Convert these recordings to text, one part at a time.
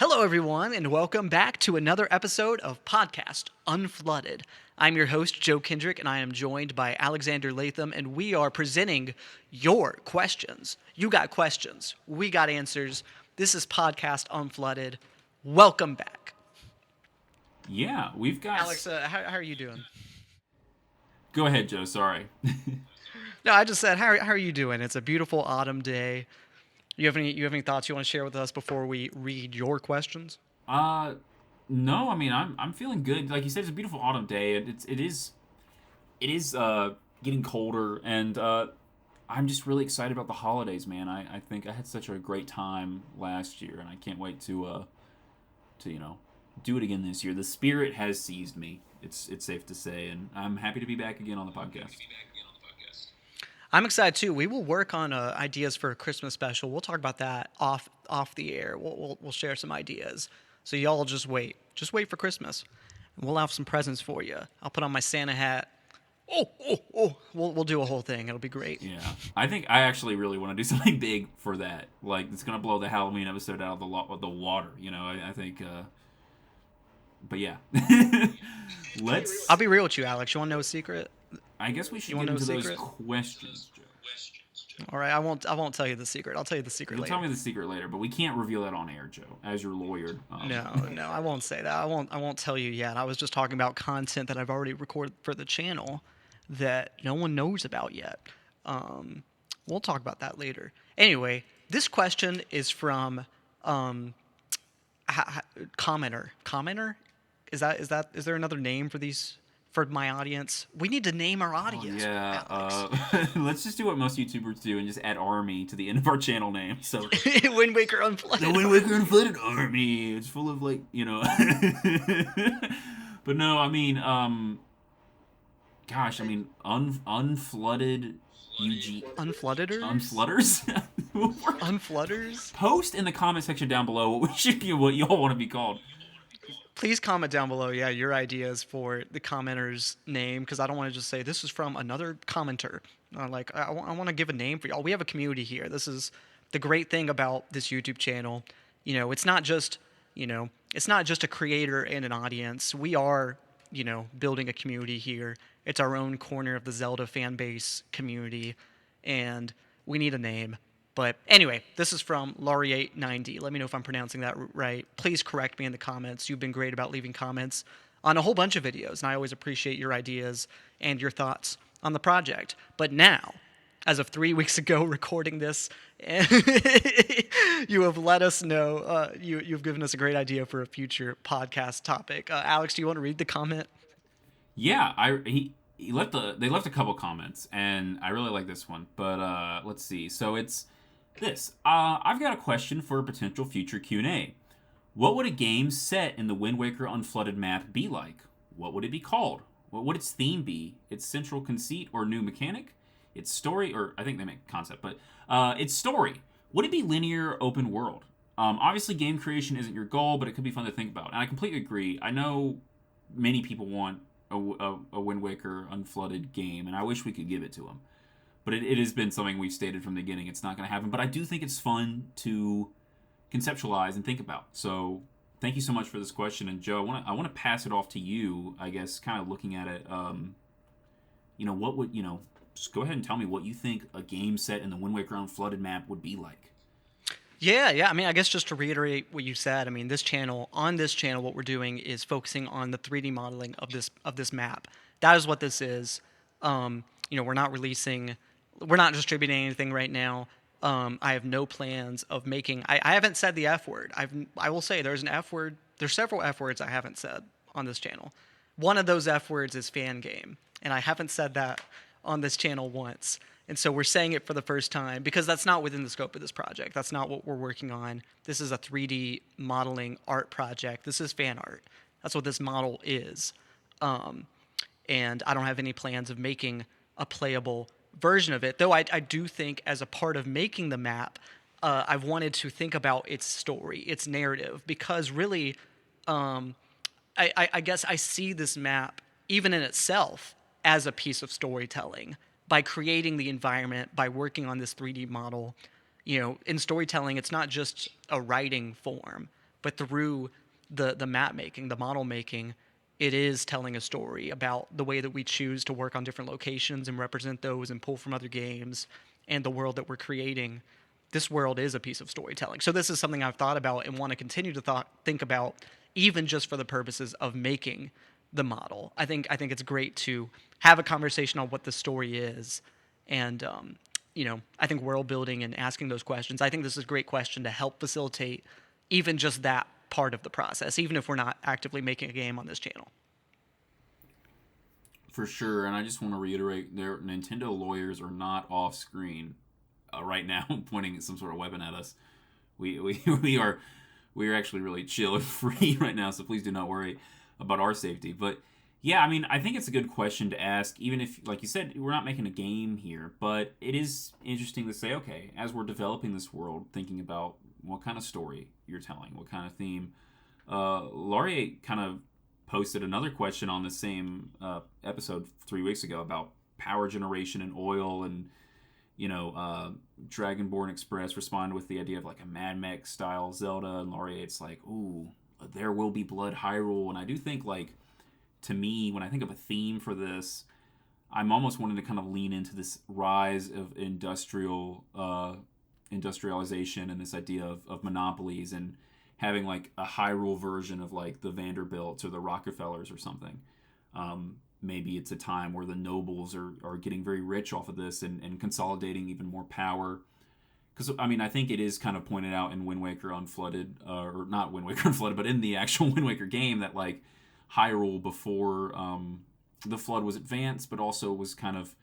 Hello, everyone, and welcome back to another episode of Podcast Unflooded. I'm your host, Joe Kendrick, and I am joined by Alexander Lathem, and we are presenting your questions. You got questions. We got answers. This is Podcast Unflooded. Welcome back. Yeah, we've got. Alex, how are you doing? Go ahead, Joe. Sorry. No, I just said, how are you doing? It's a beautiful autumn day. You have any thoughts you want to share with us before we read your questions? uh, no, I mean I'm feeling good. Like you said, it's a beautiful autumn day. It is getting colder, and I'm just really excited about the holidays, man. I think I had such a great time last year, and I can't wait to do it again this year. The spirit has seized me. It's safe to say, and I'm happy to be back again on the podcast. I'm excited too. We will work on ideas for a Christmas special. We'll talk about that off the air. We'll share some ideas. So y'all just wait for Christmas, and we'll have some presents for you. I'll put on my Santa hat. Oh! We'll do a whole thing. It'll be great. Yeah, I think I actually really want to do something big for that. Like it's gonna blow the Halloween episode out of the water. I think. But yeah, let's. I'll be real with you, Alex. You want to know a secret? I guess we You should want get to know into a those secret? questions, Joe. All right. I won't tell you the secret. I'll tell you the secret You'll later. tell me the secret later, but we can't reveal that on air, Joe, as your lawyer. No, I won't say that. I won't tell you yet. I was just talking about content that I've already recorded for the channel that no one knows about yet. We'll talk about that later. Anyway, this question is from commenter. Commenter? Is there another name for these for my audience? We need to name our audience. Yeah, Alex. let's just do what most YouTubers do and just add Army to the end of our channel name. So Wind Waker Unplugged. the Wind Waker Unflooded Army. It's full of but no, I mean, gosh, I mean, unflooded UG Unfloodeders? unflutters. Unflutters? Post in the comment section down below what we should be, what y'all want to be called. Please comment down below, your ideas for the commenter's name, because I don't want to just say this is from another commenter. I want to give a name for y'all. We have a community here. This is the great thing about this YouTube channel. It's not just a creator and an audience. We are, building a community here. It's our own corner of the Zelda fan base community, and we need a name. But anyway, this is from Laureate90. Let me know if I'm pronouncing that right. Please correct me in the comments. You've been great about leaving comments on a whole bunch of videos, and I always appreciate your ideas and your thoughts on the project. But now, as of 3 weeks ago recording this, you have let us know, you've given us a great idea for a future podcast topic. Alex, do you want to read the comment? Yeah, he left they left a couple comments, and I really like this one. But let's see. So it's this. I've got a question for a potential future Q&A. What would a game set in the Wind Waker Unflooded map be like? What would it be called? What would its theme be? Its central conceit or new mechanic? Its story, or I think they make concept, but its story. Would it be linear, open world? Obviously, game creation isn't your goal, but it could be fun to think about. And I completely agree. I know many people want a Wind Waker Unflooded game, and I wish we could give it to them. But it has been something we've stated from the beginning. It's not going to happen. But I do think it's fun to conceptualize and think about. So thank you so much for this question. And Joe, I want to pass it off to you. I guess kind of looking at it. What would just go ahead and tell me what you think a game set in the Wind Waker Unflooded map would be like. Yeah. I mean, I guess just to reiterate what you said, I mean, on this channel, what we're doing is focusing on the 3D modeling of this map. That is what this is. We're not distributing anything right now. I have no plans of making. I haven't said the F word. I will say there's an F word. There's several F words I haven't said on this channel. One of those F words is fan game, and I haven't said that on this channel once. And so we're saying it for the first time because that's not within the scope of this project. That's not what we're working on. This is a 3D modeling art project. This is fan art. That's what this model is. And I don't have any plans of making a playable version of it, though I do think as a part of making the map, I've wanted to think about its story, its narrative, because really, I guess I see this map, even in itself, as a piece of storytelling. By creating the environment, by working on this 3D model, in storytelling, it's not just a writing form. but through the map making, the model making, it is telling a story about the way that we choose to work on different locations and represent those and pull from other games and the world that we're creating. This world is a piece of storytelling. So this is something I've thought about and want to continue to think about, even just for the purposes of making the model. I think it's great to have a conversation on what the story is, and I think world building and asking those questions. I think this is a great question to help facilitate even just that part of the process, even if we're not actively making a game on this channel. For sure, and I just want to reiterate, their Nintendo lawyers are not off screen right now, pointing some sort of weapon at us. We are actually really chill and free right now, so please do not worry about our safety. But yeah, I mean, I think it's a good question to ask, even if, like you said, we're not making a game here, but it is interesting to say, okay, as we're developing this world, thinking about what kind of story you're telling, what kind of theme. Laurier kind of posted another question on the same episode 3 weeks ago about power generation and oil, and Dragonborn Express responded with the idea of like a Mad Max style Zelda, and Laurier, it's like, ooh, there will be blood Hyrule. And I do think, like, to me, when I think of a theme for this, I'm almost wanting to kind of lean into this rise of industrialization and this idea of monopolies, and having like a Hyrule version of like the Vanderbilts or the Rockefellers or something. Maybe it's a time where the nobles are getting very rich off of this, and consolidating even more power. Because, I mean, I think it is kind of pointed out in Wind Waker Unflooded, or not Wind Waker Unflooded, but in the actual Wind Waker game, that like Hyrule before the Flood was advanced, but also was kind of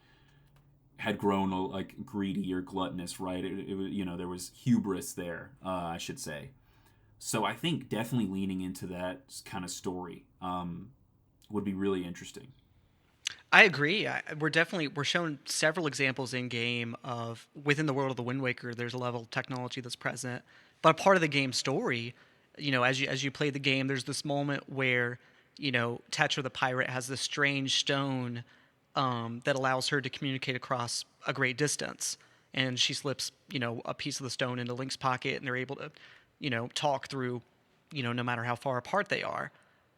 had grown like greedy or gluttonous, right? It was, there was hubris there, I should say. So I think definitely leaning into that kind of story would be really interesting. I agree. We're shown several examples in game of within the world of the Wind Waker. There's a level of technology that's present, but part of the game story, as you play the game, there's this moment where Tetra the pirate has this strange stone that allows her to communicate across a great distance, and she slips a piece of the stone into Link's pocket, and they're able to talk through no matter how far apart they are.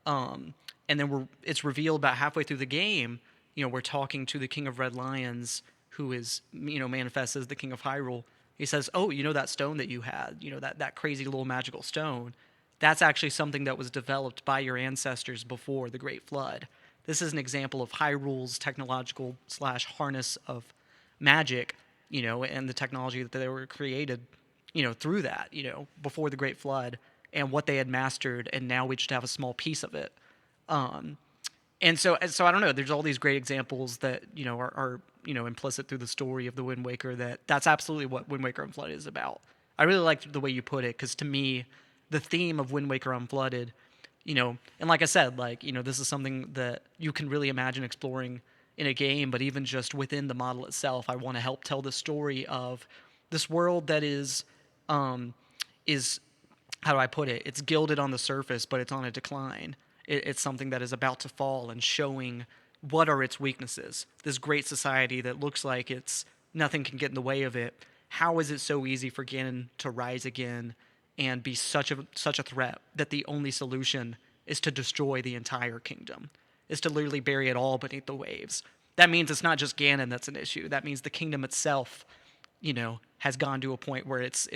And then it's revealed about halfway through the game, we're talking to the King of Red Lions, who is, manifests as the King of Hyrule. He says, oh, that stone that you had, that crazy little magical stone, that's actually something that was developed by your ancestors before the Great Flood. This is an example of Hyrule's technological / harness of magic, and the technology that they were created, through that, before the Great Flood, and what they had mastered, and now we just have a small piece of it. And so I don't know. There's all these great examples that are implicit through the story of the Wind Waker. That's absolutely what Wind Waker Unflooded is about. I really liked the way you put it, because to me, the theme of Wind Waker Unflooded, and like I said, this is something that you can really imagine exploring in a game. But even just within the model itself, I want to help tell the story of this world that is how do I put it? It's gilded on the surface, but it's on a decline. It's something that is about to fall, and showing what are its weaknesses. This great society that looks like it's nothing can get in the way of it. How is it so easy for Ganon to rise again and be such a threat that the only solution is to destroy the entire kingdom, is to literally bury it all beneath the waves? That means it's not just Ganon that's an issue. That means the kingdom itself, has gone to a point where it's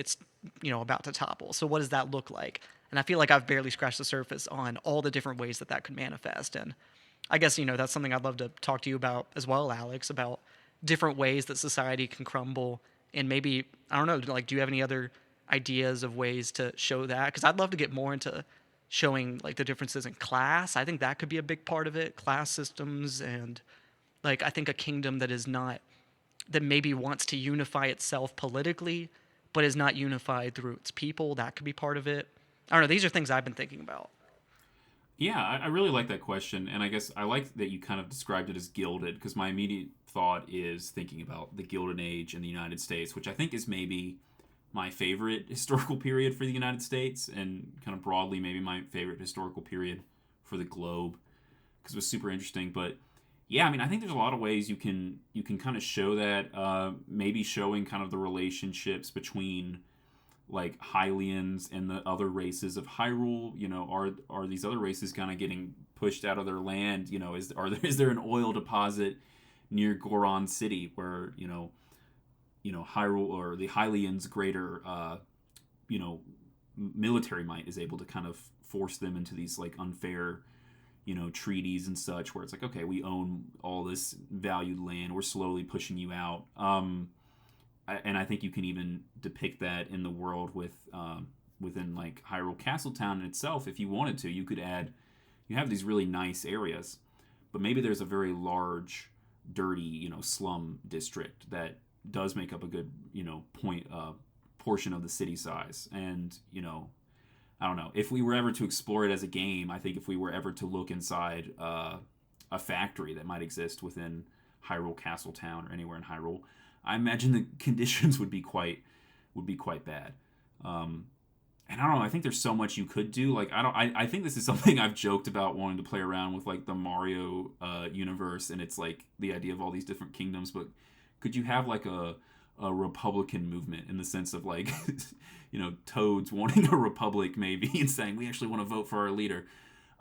about to topple. So what does that look like? And I feel like I've barely scratched the surface on all the different ways that could manifest. And I guess, that's something I'd love to talk to you about as well, Alex, about different ways that society can crumble. And maybe, I don't know, do you have any other ideas of ways to show that? Because I'd love to get more into showing, the differences in class. I think that could be a big part of it, class systems. And, I think a kingdom that maybe wants to unify itself politically, but is not unified through its people, that could be part of it. I don't know. These are things I've been thinking about. Yeah, I really like that question, and I guess I like that you kind of described it as gilded, because my immediate thought is thinking about the Gilded Age in the United States, which I think is maybe my favorite historical period for the United States, and kind of broadly maybe my favorite historical period for the globe, because it was super interesting. But yeah, I mean, I think there's a lot of ways you can kind of show that, maybe showing kind of the relationships between like Hylians and the other races of Hyrule? You know, are these other races kind of getting pushed out of their land? You know, is there an oil deposit near Goron City where Hyrule or the Hylians' greater military might is able to kind of force them into these like unfair treaties and such, where it's like, okay, we own all this valued land, we're slowly pushing you out. And I think you can even depict that in the world with within like Hyrule Castletown in itself. If you wanted to, you have these really nice areas, but maybe there's a very large, dirty, slum district that does make up a good, portion of the city size. And, I don't know. If we were ever to explore it as a game, I think if we were ever to look inside a factory that might exist within Hyrule Castletown or anywhere in Hyrule, I imagine the conditions would be quite bad. And I don't know. I think there's so much you could do. Like I think this is something I've joked about wanting to play around with, like the Mario universe, and it's like the idea of all these different kingdoms. But could you have like a Republican movement in the sense of like, Toads wanting a republic maybe and saying we actually want to vote for our leader?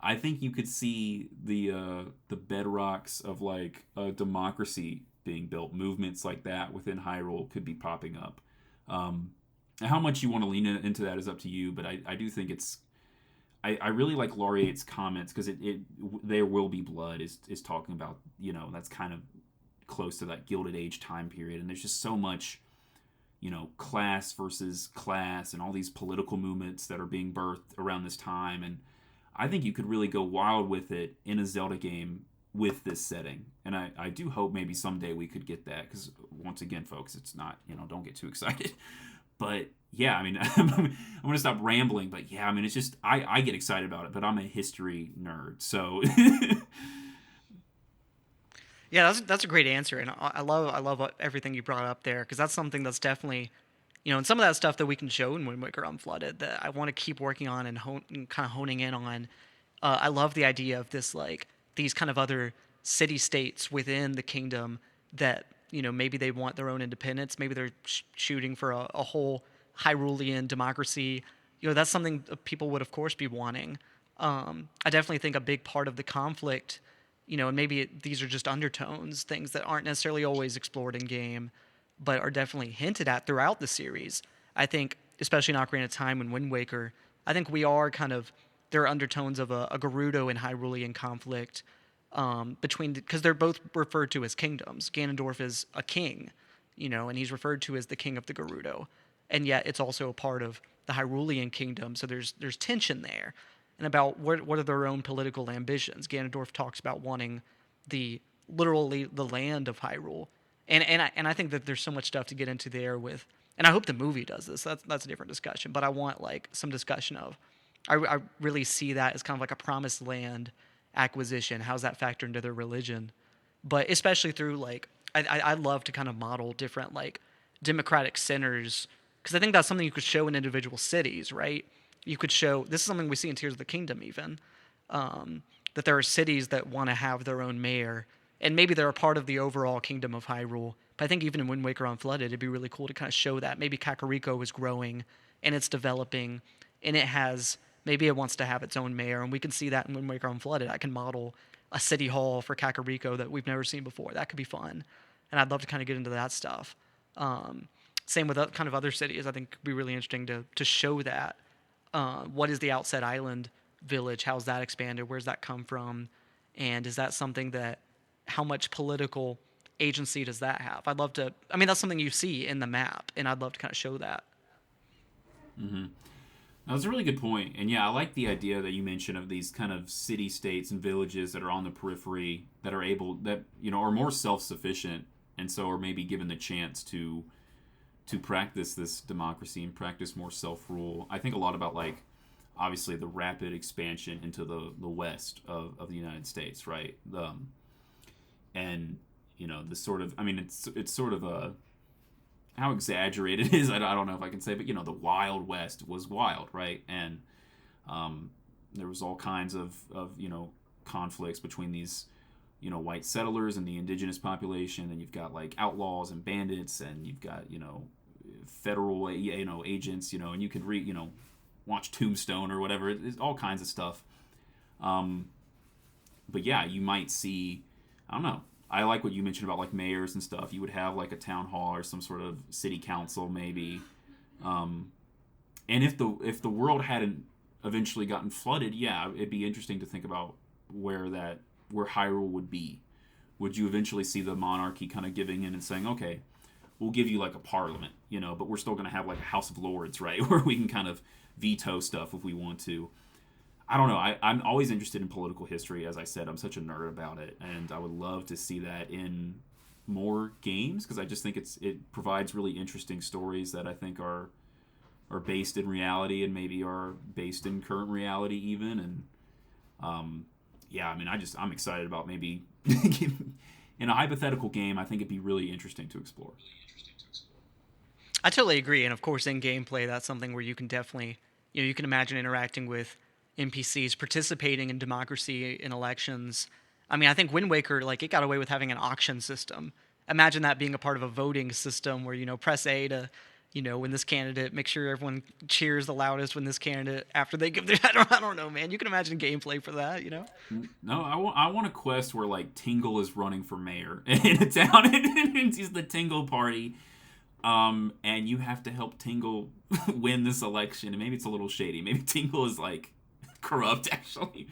I think you could see the bedrocks of like a democracy being built. Movements like that within Hyrule could be popping up. How much you want to lean into that is up to you, but I do think it's. I really like Lauriate's comments because it There Will Be Blood is talking about, that's kind of close to that Gilded Age time period, and there's just so much, class versus class and all these political movements that are being birthed around this time, and I think you could really go wild with it in a Zelda game with this setting, and I do hope maybe someday we could get that, because once again, folks, it's not, don't get too excited. But yeah, I mean, I'm going to stop rambling, but yeah, I mean, it's just, I get excited about it, but I'm a history nerd, so. Yeah, that's a great answer, and I love everything you brought up there, because that's something that's definitely, and some of that stuff that we can show in Wind Waker Unflooded that I want to keep working on and kind of honing in on. I love the idea of this, like, these kind of other city states within the kingdom that, maybe they want their own independence, maybe they're shooting for a whole Hyrulean democracy. That's something people would of course be wanting. I definitely think a big part of the conflict, and maybe these are just undertones, things that aren't necessarily always explored in game, but are definitely hinted at throughout the series. I think, especially in Ocarina of Time and Wind Waker, I think we are kind of, there are undertones of a Gerudo and Hyrulean conflict because they're both referred to as kingdoms. Ganondorf is a king, and he's referred to as the king of the Gerudo, and yet it's also a part of the Hyrulean kingdom. So there's tension there, and about what are their own political ambitions. Ganondorf talks about wanting literally the land of Hyrule, and I think that there's so much stuff to get into there with, and I hope the movie does this. That's a different discussion, but I want like some discussion of, I really see that as kind of like a promised land acquisition. How's that factor into their religion? But especially through like, I love to kind of model different like democratic centers, because I think that's something you could show in individual cities, right? You could show, this is something we see in Tears of the Kingdom even, that there are cities that want to have their own mayor, and maybe they're a part of the overall kingdom of Hyrule. But I think even in Wind Waker Unflooded, it'd be really cool to kind of show that. Maybe Kakariko is growing, and it's developing, and maybe it wants to have its own mayor, and we can see that in Wind Waker Unflooded. I can model a city hall for Kakariko that we've never seen before. That could be fun, and I'd love to kind of get into that stuff. Same with kind of other cities. I think it could be really interesting to show that. What is the Outset Island village? How's that expanded? Where's that come from? And is that something that, how much political agency does that have? I'd love to, I mean, that's something you see in the map, and I'd love to kind of show that. Mm-hmm. That's a really good point. And yeah, I like the idea that you mentioned of these kind of city states and villages that are on the periphery that are able, that, are more self-sufficient, and so are maybe given the chance to practice this democracy and practice more self-rule. I think a lot about, like, obviously the rapid expansion into the west of the United States, right? And, the sort of, I mean, it's sort of a, how exaggerated it is, I don't know if I can say, but, the Wild West was wild, right? And there was all kinds of conflicts between these, white settlers and the indigenous population, and you've got, like, outlaws and bandits, and you've got, federal agents, and you could watch Tombstone or whatever. It's all kinds of stuff. But yeah, you might see, I don't know. I like what you mentioned about like mayors and stuff. You would have like a town hall or some sort of city council maybe. And if the world hadn't eventually gotten flooded, yeah, it'd be interesting to think about where Hyrule would be. Would you eventually see the monarchy kind of giving in and saying, okay, we'll give you like a parliament, but we're still going to have like a House of Lords, right, where we can kind of veto stuff if we want to. I don't know. I'm always interested in political history. As I said, I'm such a nerd about it, and I would love to see that in more games because I just think it provides really interesting stories that I think are based in reality and maybe are based in current reality even. And yeah, I mean, I'm excited about maybe in a hypothetical game. I think it'd be really interesting to explore. I totally agree, and of course, in gameplay, that's something where you can definitely, you can imagine interacting with NPCs, participating in democracy in elections. I mean, I think Wind Waker, like, it got away with having an auction system. Imagine that being a part of a voting system where, press A to, when this candidate, make sure everyone cheers the loudest when this candidate after they give their. I don't know, man. You can imagine gameplay for that. No, I want a quest where like Tingle is running for mayor in a town and he's the Tingle party. And you have to help Tingle win this election. And maybe it's a little shady. Maybe Tingle is like corrupt actually,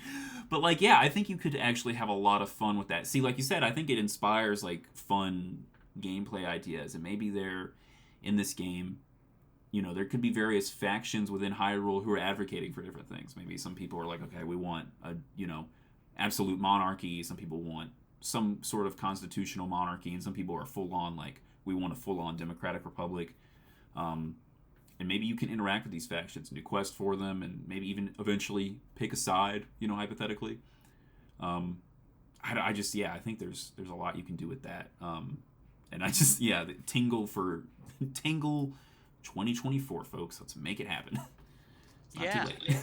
but like, yeah, I think you could actually have a lot of fun with that. See, like you said, I think it inspires like fun gameplay ideas, and maybe they're in this game, there could be various factions within Hyrule who are advocating for different things. Maybe some people are like, okay, we want a absolute monarchy. Some people want some sort of constitutional monarchy, and some people are full on like, we want a full on democratic republic. And maybe you can interact with these factions and do quests for them, and maybe even eventually pick a side, hypothetically. I just, yeah, I think there's a lot you can do with that. And I just, yeah, Tingle 2024, folks. Let's make it happen. It's not Yeah. too late.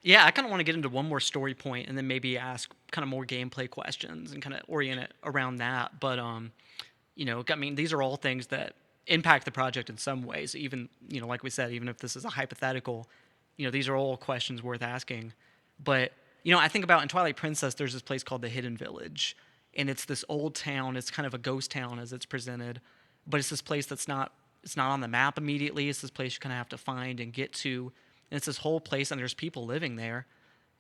Yeah, I kind of want to get into one more story point and then maybe ask kind of more gameplay questions and kind of orient it around that. But, I mean, these are all things that impact the project in some ways, even, like we said, even if this is a hypothetical, these are all questions worth asking. But, I think about in Twilight Princess, there's this place called the Hidden Village, and it's this old town. It's kind of a ghost town as it's presented, but it's this place it's not on the map immediately. It's this place you kind of have to find and get to, and it's this whole place, and there's people living there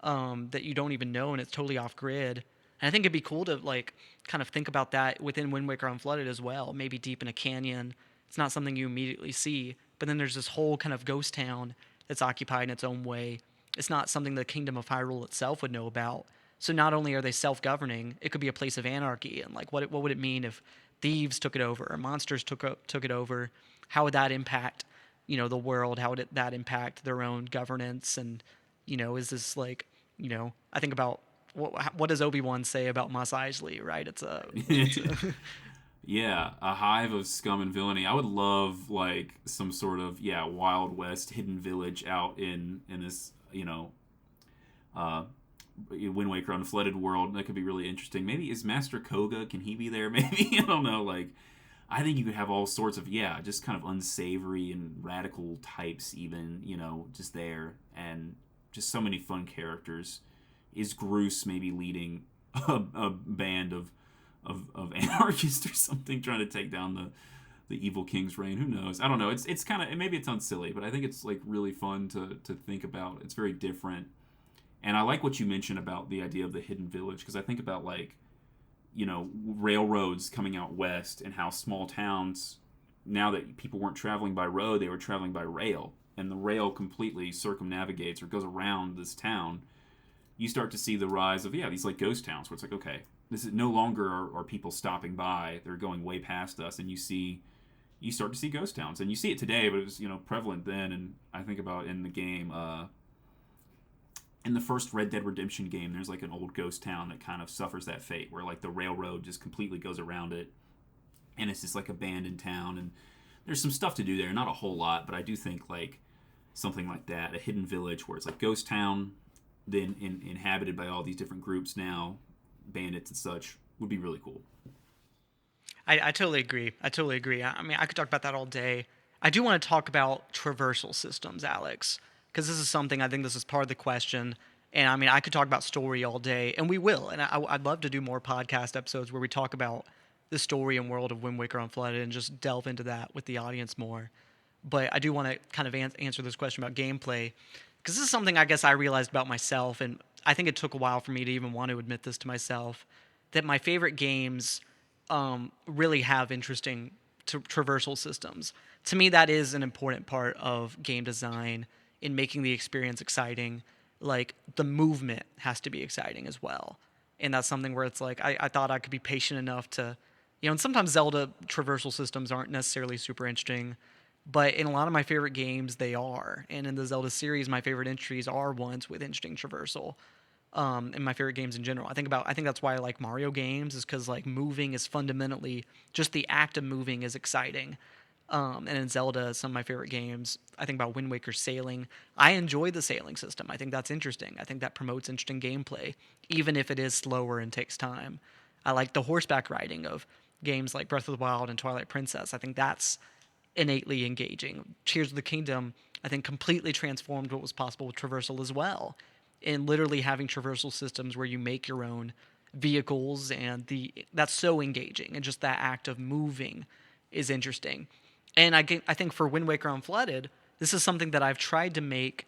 that you don't even know, and it's totally off grid. And I think it'd be cool to like kind of think about that within Wind Waker Unflooded as well, maybe deep in a canyon. It's not something you immediately see, but then there's this whole kind of ghost town that's occupied in its own way. It's not something the Kingdom of Hyrule itself would know about. So not only are they self-governing, it could be a place of anarchy. And like, what would it mean if thieves took it over or monsters took it over? How would that impact, the world? How would that impact their own governance? And, is this like, I think about what does Obi-Wan say about Mos Eisley, right? It's a Yeah, a hive of scum and villainy. I would love like some sort of Wild West hidden village out in this Wind Waker Unflooded world. That could be really interesting. Maybe is Master Koga? Can he be there? Maybe I don't know. Like, I think you could have all sorts of just kind of unsavory and radical types, even just there, and just so many fun characters. Is Groose maybe leading a band of anarchists or something trying to take down the evil king's reign? Who knows? I don't know. It's kind of, maybe it sounds silly, but I think it's like really fun to think about. It's very different, and I like what you mentioned about the idea of the hidden village, because I think about like railroads coming out west and how small towns, now that people weren't traveling by road, they were traveling by rail, and the rail completely circumnavigates or goes around this town. You start to see the rise of these like ghost towns where it's like, okay, this is no longer are people stopping by, they're going way past us, and you start to see ghost towns, and you see it today, but it was prevalent then. And I think about in the game, in the first Red Dead Redemption game, there's like an old ghost town that kind of suffers that fate, where like the railroad just completely goes around it, and it's just like abandoned town, and there's some stuff to do there, not a whole lot, but I do think like something like that, a hidden village where it's like ghost town, then inhabited by all these different groups now, bandits and such, would be really cool. I totally agree. I mean, I could talk about that all day. I do want to talk about traversal systems, Alex, because this is something I think this is part of the question. And I mean, I could talk about story all day, and we will. And I'd love to do more podcast episodes where we talk about the story and world of Wind Waker Unflooded and just delve into that with the audience more. But I do want to kind of answer this question about gameplay, because this is something I guess I realized about myself, and I think it took a while for me to even want to admit this to myself, that my favorite games really have interesting traversal systems. To me, that is an important part of game design in making the experience exciting. Like, the movement has to be exciting as well. And that's something where it's like, I thought I could be patient enough to, and sometimes Zelda traversal systems aren't necessarily super interesting, but in a lot of my favorite games, they are. And in the Zelda series, my favorite entries are ones with interesting traversal. In my favorite games in general, I think that's why I like Mario games, is because like moving is fundamentally just the act of moving is exciting. And in Zelda, some of my favorite games, I think about Wind Waker sailing. I enjoy the sailing system. I think that's interesting. I think that promotes interesting gameplay, even if it is slower and takes time. I like the horseback riding of games like Breath of the Wild and Twilight Princess. I think that's innately engaging. Tears of the Kingdom, I think, completely transformed what was possible with traversal as well. And literally having traversal systems where you make your own vehicles, and that's so engaging, and just that act of moving is interesting. And I think for Wind Waker Unflooded, this is something that I've tried to make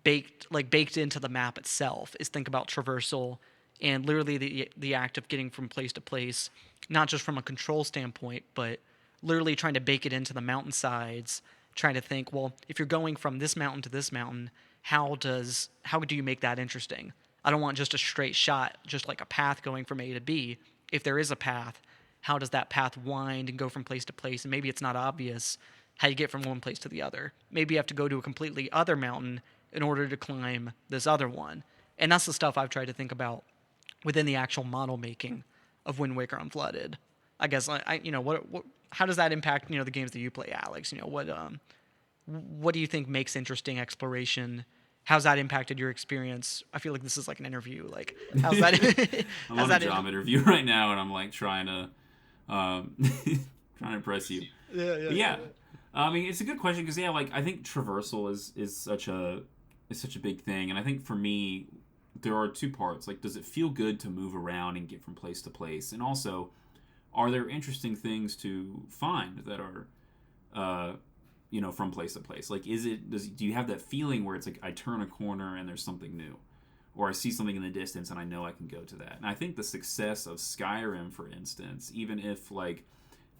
baked into the map itself, is think about traversal and literally the act of getting from place to place, not just from a control standpoint, but literally trying to bake it into the mountainsides, trying to think, well, if you're going from this mountain to this mountain, how do you make that interesting? I don't want just a straight shot, just like a path going from A to B. If there is a path, how does that path wind and go from place to place? And maybe it's not obvious how you get from one place to the other. Maybe you have to go to a completely other mountain in order to climb this other one. And that's the stuff I've tried to think about within the actual model making of Wind Waker Unflooded. I guess how does that impact the games that you play, Alex? What do you think makes interesting exploration? How's that impacted your experience? I feel like this is like an interview. Like, how's that? I'm on a job interview right now, and I'm like trying to impress you. Yeah. I mean, it's a good question because like I think traversal is such a big thing, and I think for me there are two parts. Like, does it feel good to move around and get from place to place, and also, are there interesting things to find that are from place to place? Like, do you have that feeling where it's like I turn a corner and there's something new, or I see something in the distance and I know I can go to that? And I think the success of Skyrim, for instance, even if like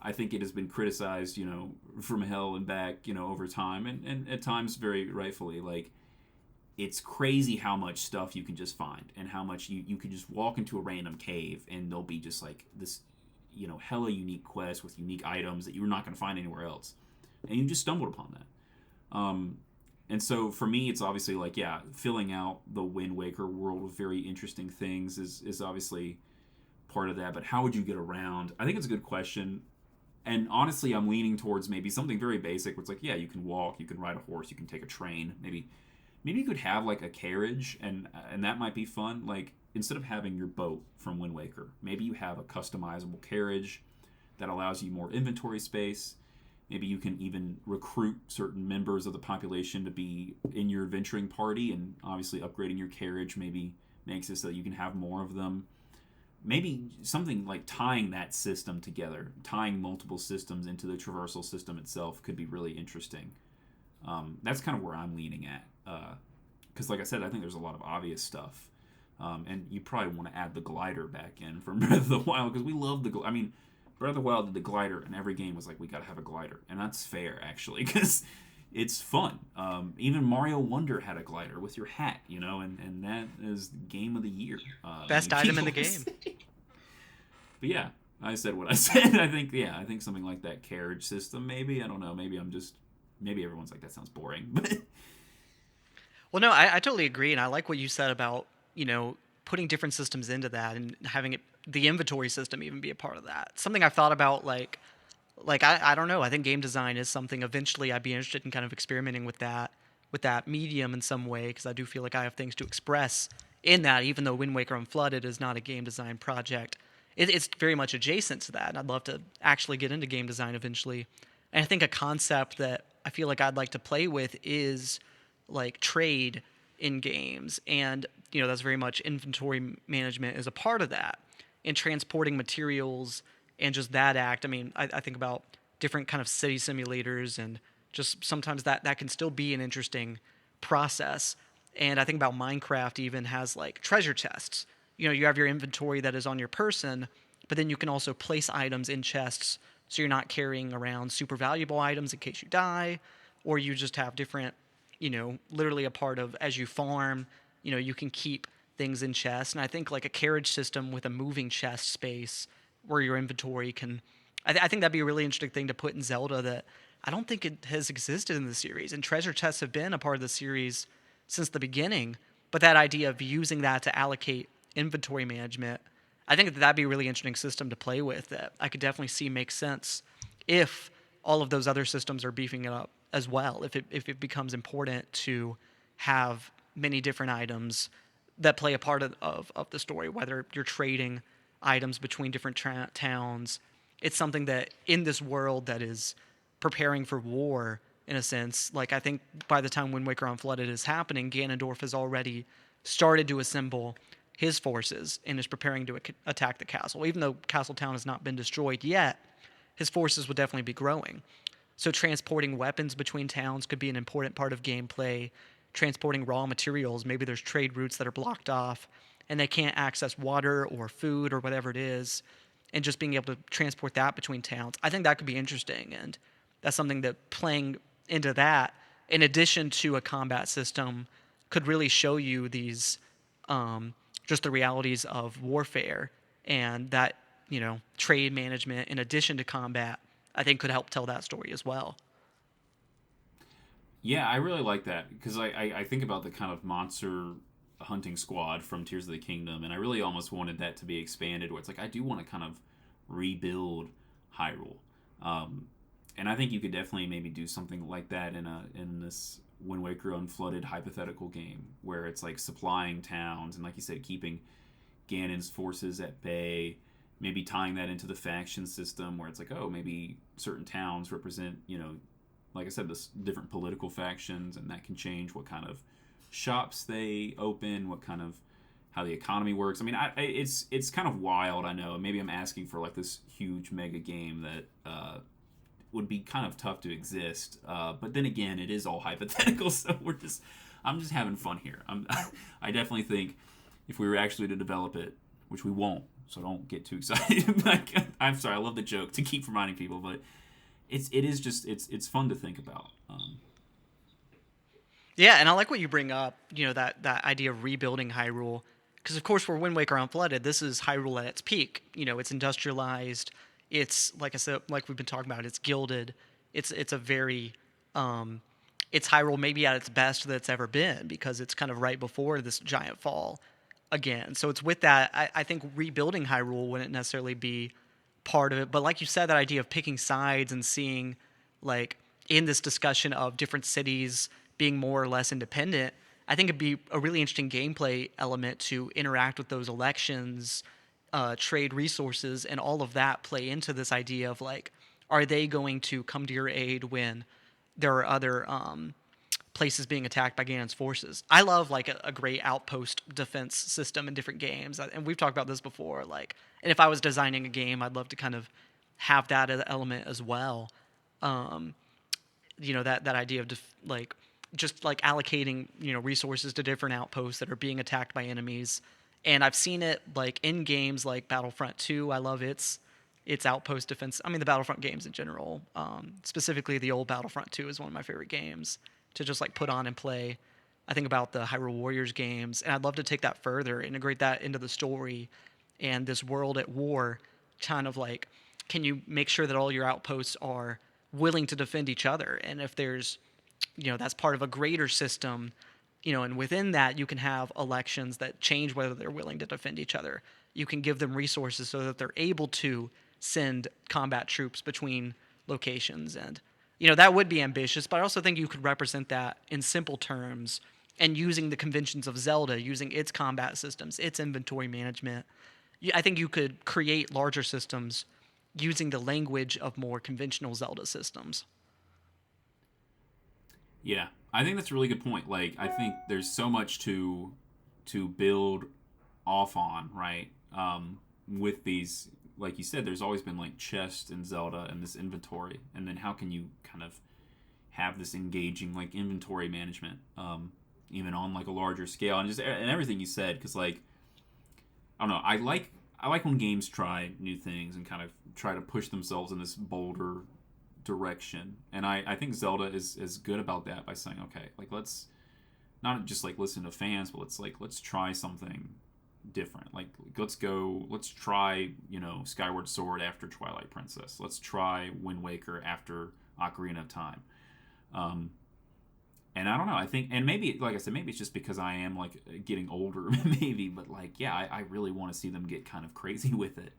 I think it has been criticized, from hell and back, over time, and at times very rightfully, like, it's crazy how much stuff you can just find, and how much you can just walk into a random cave and there'll be just like this, hella unique quest with unique items that you're not going to find anywhere else. And you just stumbled upon that. And so for me, it's obviously like, yeah, filling out the Wind Waker world with very interesting things is obviously part of that. But how would you get around? I think it's a good question. And honestly, I'm leaning towards maybe something very basic where it's like, yeah, you can walk, you can ride a horse, you can take a train. Maybe you could have like a carriage, and that might be fun. Like, instead of having your boat from Wind Waker, maybe you have a customizable carriage that allows you more inventory space. Maybe you can even recruit certain members of the population to be in your adventuring party, and obviously upgrading your carriage maybe makes it so that you can have more of them. Maybe something like tying that system together, tying multiple systems into the traversal system itself could be really interesting. That's kind of where I'm leaning at. Because like I said, I think there's a lot of obvious stuff. And you probably want to add the glider back in from Breath of the Wild, because we love I mean, Breath of the Wild did the glider, and every game was like, we gotta have a glider. And that's fair, actually, because it's fun. Even Mario Wonder had a glider with your hat, and that is game of the year. Best item in the game. But yeah, I said what I said. I think something like that carriage system, maybe. I don't know. Maybe everyone's like, that sounds boring. But well, no, I totally agree, and I like what you said about putting different systems into that and having the inventory system even be a part of that. Something I've thought about, like I don't know. I think game design is something eventually I'd be interested in kind of experimenting with that medium in some way, because I do feel like I have things to express in that, even though Wind Waker Unflooded is not a game design project. It's very much adjacent to that, and I'd love to actually get into game design eventually. And I think a concept that I feel like I'd like to play with is like trade in games, and that's very much inventory management is a part of that, and transporting materials and just that act. I mean, I think about different kind of city simulators, and just sometimes that can still be an interesting process. And I think about Minecraft even has like treasure chests. You have your inventory that is on your person, but then you can also place items in chests so you're not carrying around super valuable items in case you die, or you just have different, literally a part of as you farm, you can keep things in chests. And I think like a carriage system with a moving chest space where your inventory can, I think that'd be a really interesting thing to put in Zelda that I don't think it has existed in the series. And treasure chests have been a part of the series since the beginning, but that idea of using that to allocate inventory management, I think that'd be a really interesting system to play with that I could definitely see make sense if all of those other systems are beefing it up as well. If it becomes important to have many different items that play a part of the story, whether you're trading items between different towns, it's something that in this world that is preparing for war in a sense. Like I think by the time Wind Waker Unflooded is happening, Ganondorf has already started to assemble his forces and is preparing to attack the castle. Even though Castle Town has not been destroyed yet, his forces would definitely be growing. So transporting weapons between towns could be an important part of gameplay. Transporting raw materials, maybe there's trade routes that are blocked off and they can't access water or food or whatever it is, and just being able to transport that between towns. I think that could be interesting, and that's something that playing into that, in addition to a combat system, could really show you these just the realities of warfare, and that trade management in addition to combat, I think could help tell that story as well. Yeah, I really like that because I think about the kind of monster hunting squad from Tears of the Kingdom, and I really almost wanted that to be expanded where it's like I do want to kind of rebuild Hyrule. Um, and I think you could definitely maybe do something like that in this Wind Waker Unflooded hypothetical game where it's like supplying towns and like you said keeping Ganon's forces at bay, maybe tying that into the faction system where it's like oh maybe certain towns represent like I said this different political factions and that can change what kind of shops they open, what kind of how the economy works. I mean, it's kind of wild. I know. Maybe I'm asking for like this huge mega game that would be kind of tough to exist. But then again, it is all hypothetical, so I'm just having fun here. I definitely think if we were actually to develop it, which we won't, so don't get too excited. I'm sorry, I love the joke to keep reminding people, but it's fun to think about. Yeah, and I like what you bring up. That idea of rebuilding Hyrule, because of course, for Wind Waker Unflooded, this is Hyrule at its peak. It's industrialized. It's like I said, like we've been talking about. It's gilded. It's a very it's Hyrule maybe at its best that it's ever been because it's kind of right before this giant fall again. So it's with that. I think rebuilding Hyrule wouldn't necessarily be part of it. But like you said, that idea of picking sides and seeing like in this discussion of different cities being more or less independent, I think it'd be a really interesting gameplay element to interact with those elections, trade resources, and all of that play into this idea of like, are they going to come to your aid when there are other places being attacked by Ganon's forces? I love like a great outpost defense system in different games, and we've talked about this before. Like, and if I was designing a game, I'd love to kind of have that element as well. Um, that idea of like just like allocating resources to different outposts that are being attacked by enemies. And I've seen it like in games like Battlefront 2. I love its outpost defense. I mean the Battlefront games in general, specifically the old Battlefront 2 is one of my favorite games to just like put on and play. I think about the Hyrule Warriors games, and I'd love to take that further, integrate that into the story and this world at war. Kind of like, can you make sure that all your outposts are willing to defend each other? And if there's that's part of a greater system, and within that you can have elections that change whether they're willing to defend each other. You can give them resources so that they're able to send combat troops between locations, and that would be ambitious, but I also think you could represent that in simple terms and using the conventions of Zelda, using its combat systems, its inventory management. I think you could create larger systems using the language of more conventional Zelda systems. Yeah, I think that's a really good point. Like, I think there's so much to build off on, right? With these, like you said, there's always been like chests in Zelda and this inventory, and then how can you kind of have this engaging like inventory management, even on like a larger scale, and just and everything you said, because like I don't know, I like when games try new things and kind of try to push themselves in this bolder direction, and I think Zelda is good about that by saying, okay, like let's not just like listen to fans, but let's try something different. Like let's try Skyward Sword after Twilight Princess. Let's try Wind Waker after Ocarina of Time. Um, and I don't know. I think, and maybe like I said, maybe it's just because I am like getting older, maybe. But like, yeah, I really want to see them get kind of crazy with it.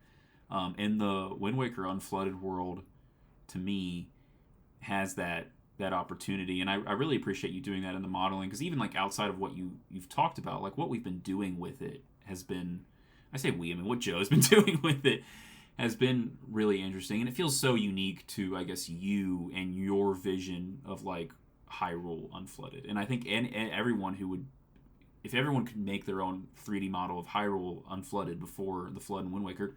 And the Wind Waker Unflooded world, to me, has that opportunity, and I really appreciate you doing that in the modeling, because even like outside of what you've talked about, like what we've been doing with it has been, I say we, I mean what Joe's been doing with it has been really interesting, and it feels so unique to, I guess, you and your vision of like Hyrule Unflooded. And I think and everyone who would, if everyone could make their own 3D model of Hyrule Unflooded before the flood and Wind Waker,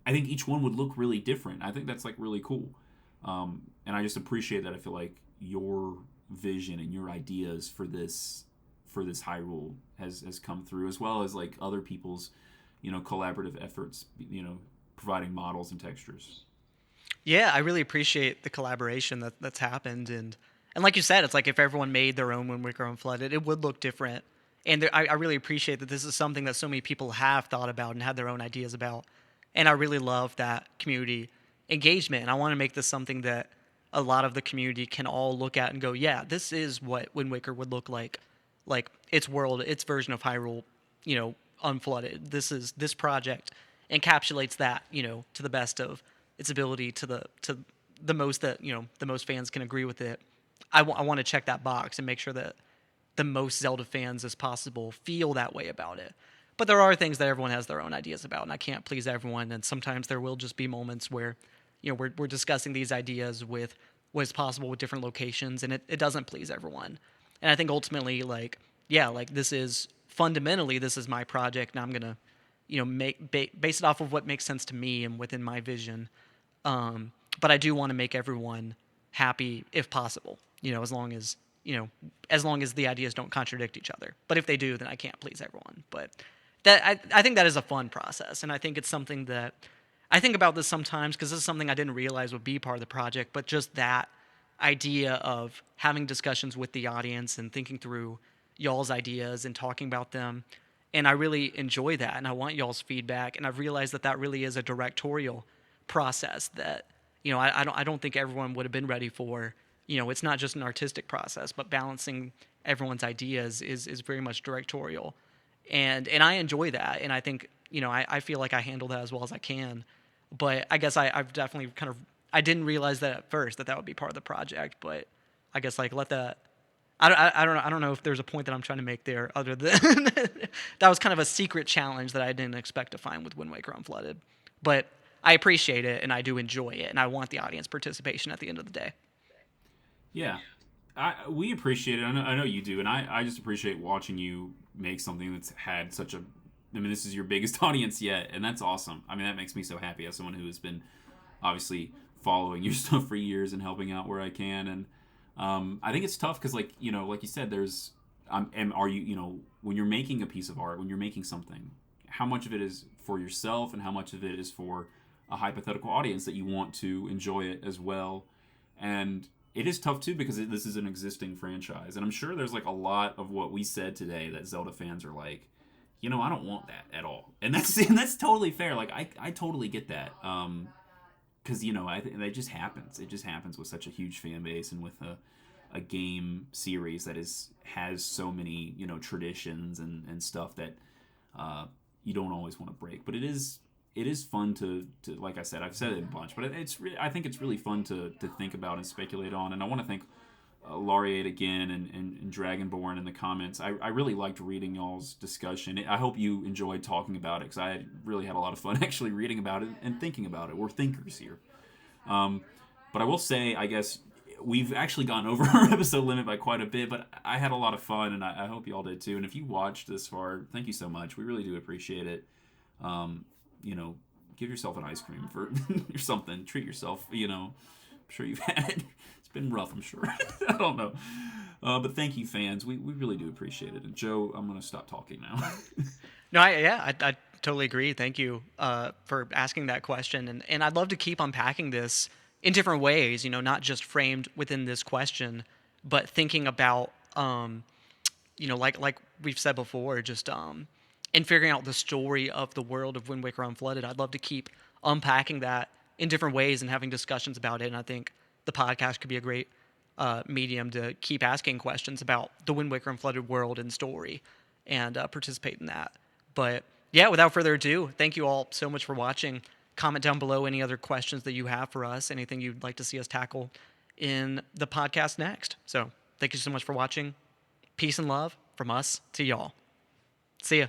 I think each one would look really different. I think that's like really cool. And I just appreciate that. I feel like your vision and your ideas for this Hyrule has come through, as well as like other people's collaborative efforts, providing models and textures. Yeah, I really appreciate the collaboration that's happened, and like you said, it's like if everyone made their own Wind Waker Unflooded, it would look different. And I really appreciate that this is something that so many people have thought about and had their own ideas about, and I really love that community engagement. And I want to make this something that a lot of the community can all look at and go, yeah, this is what Wind Waker would look like its world, its version of Hyrule, unflooded. This project encapsulates that, to the best of its ability, to the most that the most fans can agree with it. I want to check that box and make sure that the most Zelda fans as possible feel that way about it. But there are things that everyone has their own ideas about, and I can't please everyone. And sometimes there will just be moments where, we're discussing these ideas with what is possible with different locations, and it doesn't please everyone. And I think ultimately, like, yeah, like this is fundamentally this is my project, and I'm gonna, base it off of what makes sense to me and within my vision. But I do want to make everyone happy if possible. As long as the ideas don't contradict each other. But if they do, then I can't please everyone. But I think that is a fun process, and I think it's something that I think about this sometimes because this is something I didn't realize would be part of the project. But just that idea of having discussions with the audience and thinking through y'all's ideas and talking about them, and I really enjoy that, and I want y'all's feedback, and I've realized that really is a directorial process that I don't think everyone would have been ready for. It's not just an artistic process, but balancing everyone's ideas is very much directorial, and I enjoy that, and I think I feel like I handle that as well as I can, but I guess I've definitely kind of I didn't realize that at first that would be part of the project, but I guess like let that. I don't know if there's a point that I'm trying to make there other than that was kind of a secret challenge that I didn't expect to find with Wind Waker Unflooded, but I appreciate it and I do enjoy it and I want the audience participation at the end of the day. Yeah, we appreciate it. I know you do, and I just appreciate watching you make something that's had such a. I mean, this is your biggest audience yet, and that's awesome. I mean, that makes me so happy as someone who has been obviously following your stuff for years and helping out where I can. And I think it's tough because, like you said, there's. And are you, when you're making a piece of art, when you're making something, how much of it is for yourself, and how much of it is for a hypothetical audience that you want to enjoy it as well, and it is tough too because this is an existing franchise, and I'm sure there's like a lot of what we said today that Zelda fans are like, I don't want that at all, and that's totally fair. Like I totally get that, because I think that just happens. It just happens with such a huge fan base and with a game series that has so many traditions and stuff that you don't always want to break. But it is fun to like I said, I've said it a bunch, but I think it's really fun to think about and speculate on. And I want to thank Laureate again and Dragonborn in the comments. I really liked reading y'all's discussion. I hope you enjoyed talking about it because I really had a lot of fun actually reading about it and thinking about it. We're thinkers here. But I will say, I guess, we've actually gone over our episode limit by quite a bit, but I had a lot of fun, and I hope you all did too. And if you watched this far, thank you so much. We really do appreciate it. You know, give yourself an ice cream for or something. Treat yourself. You know, I'm sure you've had it. It's been rough, I'm sure. I don't know. But thank you, fans. We really do appreciate it. And Joe, I'm going to stop talking now. No, I totally agree. Thank you for asking that question, and I'd love to keep unpacking this in different ways. You know, not just framed within this question, but thinking about you know, like we've said before, just and figuring out the story of the world of Wind Waker Unflooded. I'd love to keep unpacking that in different ways and having discussions about it. And I think the podcast could be a great medium to keep asking questions about the Wind Waker Unflooded world and story, and participate in that. But yeah, without further ado, thank you all so much for watching. Comment down below any other questions that you have for us, anything you'd like to see us tackle in the podcast next. So thank you so much for watching. Peace and love from us to y'all. See ya.